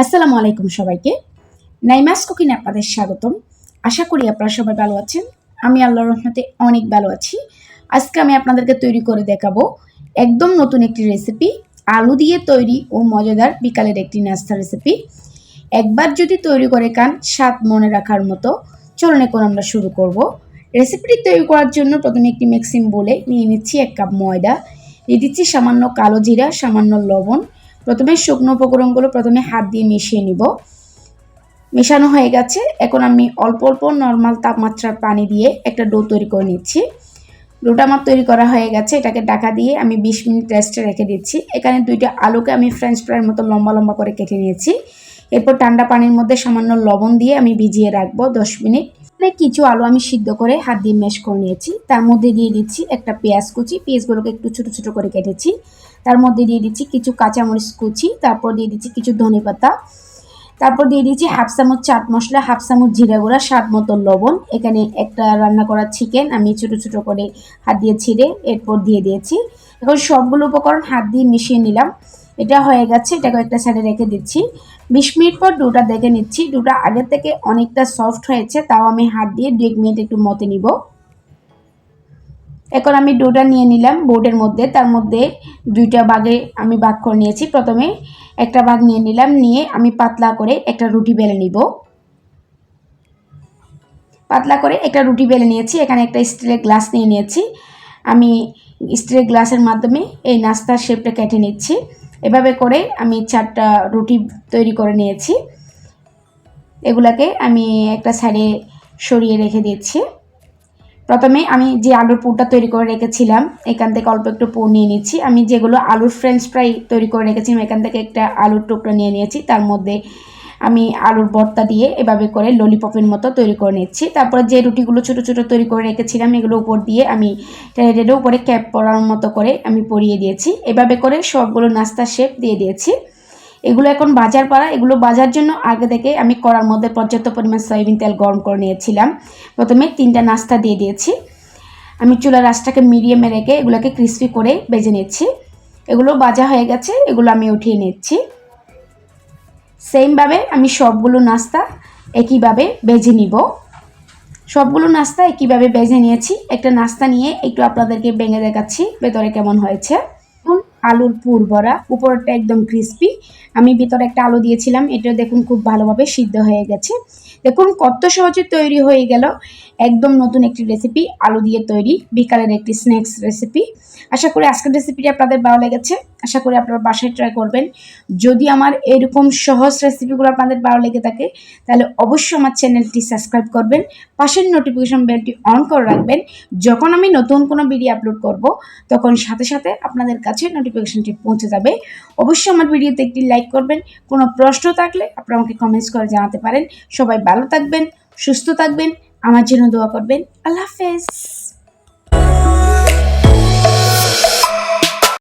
আসসালামু আলাইকুম সবাইকে। নাইমাস কুকিং আপনাদের স্বাগতম। আশা করি আপনারা সবাই ভালো আছেন। আমি আল্লাহর রহমতে অনেক ভালো আছি। আজকে আমি আপনাদেরকে তৈরি করে দেখাবো একদম নতুন একটি রেসিপি, আলু দিয়ে তৈরি ও মজাদার বিকালের একটি নাস্তা রেসিপি। একবার যদি তৈরি করে খান স্বাদ মনে রাখার মতো। চলুন এখন আমরা শুরু করব। রেসিপিটি তৈরি করার জন্য প্রথমে একটি মিক্সিং বোলে নিয়ে নিচ্ছি 1 কাপ ময়দা, দিয়ে দিচ্ছি সামান্য কালো জিরা, সামান্য লবণ। প্রথমে শুকনো উপকরণগুলো প্রথমে হাত দিয়ে মিশিয়ে নিব। মেশানো হয়ে গেছে। এখন আমি অল্প অল্প নর্মাল তাপমাত্রার পানি দিয়ে একটা ডো তৈরি করে নিচ্ছি। ডোটা আমার তৈরি করা হয়ে গেছে। এটাকে ঢাকা দিয়ে আমি 20 মিনিট রেস্টে রেখে দিচ্ছি। এখানে 2টা আলুকে আমি ফ্রেঞ্চ ফ্রাইয়ের মতো লম্বা লম্বা করে কেটে নিয়েছি। এরপর ঠান্ডা পানির মধ্যে সামান্য লবণ দিয়ে আমি ভিজিয়ে রাখবো 10 মিনিট। কিছু আলু আমি সিদ্ধ করে হাত দিয়ে ম্যাশ করে নিয়েছি। তার মধ্যে দিয়ে দিচ্ছি একটা পেঁয়াজ কুচি, পেঁয়াজগুলোকে একটু ছোটো ছোটো করে কেটেছি। তার মধ্যে দিয়ে দিচ্ছি কিছু কাঁচামরিচ কুচি, তারপর দিয়ে দিচ্ছি কিছু ধনেপাতা, তারপর দিয়ে দিচ্ছি হাফ চামচ চাট মশলা, হাফ চামচ জিরা গুঁড়া, স্বাদ মতো লবণ। এখানে একটা রান্না করা চিকেন আমি ছোটো ছোটো করে হাত দিয়ে ছিঁড়ে এরপর দিয়ে দিয়েছি। এখন সবগুলো উপকরণ হাত দিয়ে মিশিয়ে নিলাম। এটা হয়ে গেছে, এটাকে একটা সাইডে রেখে দিচ্ছি। 20 মিনিট পর ডোটা দেখে নিচ্ছি। ডোটা আগের থেকে অনেকটা সফট হয়েছে, তাও আমি হাত দিয়ে 2 মিনিট একটু মতে নিব। এখন আমি ডোটা নিয়ে নিলাম বোর্ডের মধ্যে। তার মধ্যে 2টা ভাগে আমি ভাগ করে নিয়েছি। প্রথমে একটা ভাগ নিয়ে নিলাম, নিয়ে আমি পাতলা করে একটা রুটি বেলে নিব। পাতলা করে একটা রুটি বেলে নিয়েছি। এখানে একটা স্টিলের গ্লাস নিয়ে নিয়েছি। আমি স্টিলের গ্লাসের মাধ্যমে এই নাস্তার শেপটা কেটে নিচ্ছি। এভাবে করে আমি 4টা রুটি তৈরি করে নিয়েছি। এগুলাকে আমি একটা সাইডে সরিয়ে রেখে দিচ্ছি। প্রথমে আমি যে আলুর পুরটা তৈরি করে রেখেছিলাম এখান থেকে অল্প একটু পুর নিয়ে নিচ্ছি। আমি যেগুলো আলুর ফ্রেঞ্চ ফ্রাই তৈরি করে রেখেছিলাম এখান থেকে একটা আলুর টুকরো নিয়ে নিয়েছি। তার মধ্যে আমি আলুর ভর্তা দিয়ে এভাবে করে ললিপপের মতো তৈরি করে নিচ্ছি। তারপরে যে রুটিগুলো ছোটো ছোটো তৈরি করে রেখেছিলাম এগুলো উপর দিয়ে আমি টেনে উপরে ক্যাপ পরার মতো করে আমি পরিয়ে দিয়েছি। এভাবে করে সবগুলো নাস্তার শেপ দিয়ে দিয়েছি। এগুলো এখন বাজার পাড়া। এগুলো বাজার জন্য আগে থেকে আমি কড়ার মধ্যে পর্যাপ্ত পরিমাণ সয়াবিন তেল গরম করে নিয়েছিলাম। প্রথমে 3টা নাস্তা দিয়ে দিয়েছি। আমি চুলার আঁচটাকে মিডিয়ামে রেখে এগুলোকে ক্রিস্পি করে ভেজে নিচ্ছি। এগুলো ভাজা হয়ে গেছে, এগুলো আমি উঠিয়ে নিচ্ছি। সেমভাবে আমি সবগুলো নাস্তা একইভাবে ভেজে নিব। সবগুলো নাস্তা একইভাবে ভেজে নিয়েছি। একটা নাস্তা নিয়ে একটু আপনাদেরকে ভেঙে দেখাচ্ছি ভেতরে কেমন হয়েছে। আলুর পুর ভরা, উপরটা একদম ক্রিস্পি। আমি ভিতরে একটা আলু দিয়েছিলাম, এটা দেখুন খুব ভালোভাবে সিদ্ধ হয়ে গেছে। দেখুন কত সহজে তৈরি হয়ে গেল একদম নতুন একটি রেসিপি, আলু দিয়ে তৈরি বিকালের একটি স্ন্যাক্স রেসিপি। আশা করি আজকের রেসিপিটি আপনাদের ভালো লেগেছে। আশা করি আপনারা বাসায় ট্রাই করবেন। যদি আমার এরকম সহজ রেসিপিগুলো আপনাদের ভালো লেগে থাকে তাহলে অবশ্যই আমার চ্যানেলটি সাবস্ক্রাইব করবেন, পাশের নোটিফিকেশন বেলটি অন করে রাখবেন। যখন আমি নতুন কোনো ভিডিও আপলোড করব তখন সাথে সাথে আপনাদের কাছে নোটিফিকেশনটি পৌঁছে যাবে। অবশ্যই আমার ভিডিওতে একটি লাইক করবেন। কোনো প্রশ্ন থাকলে আপনারা আমাকে কমেন্টস করে জানাতে পারেন। সবাই ভালো থাকবেন, সুস্থ থাকবেন, আমার জন্য দোয়া করবেন। আল্লাহ হাফেজ।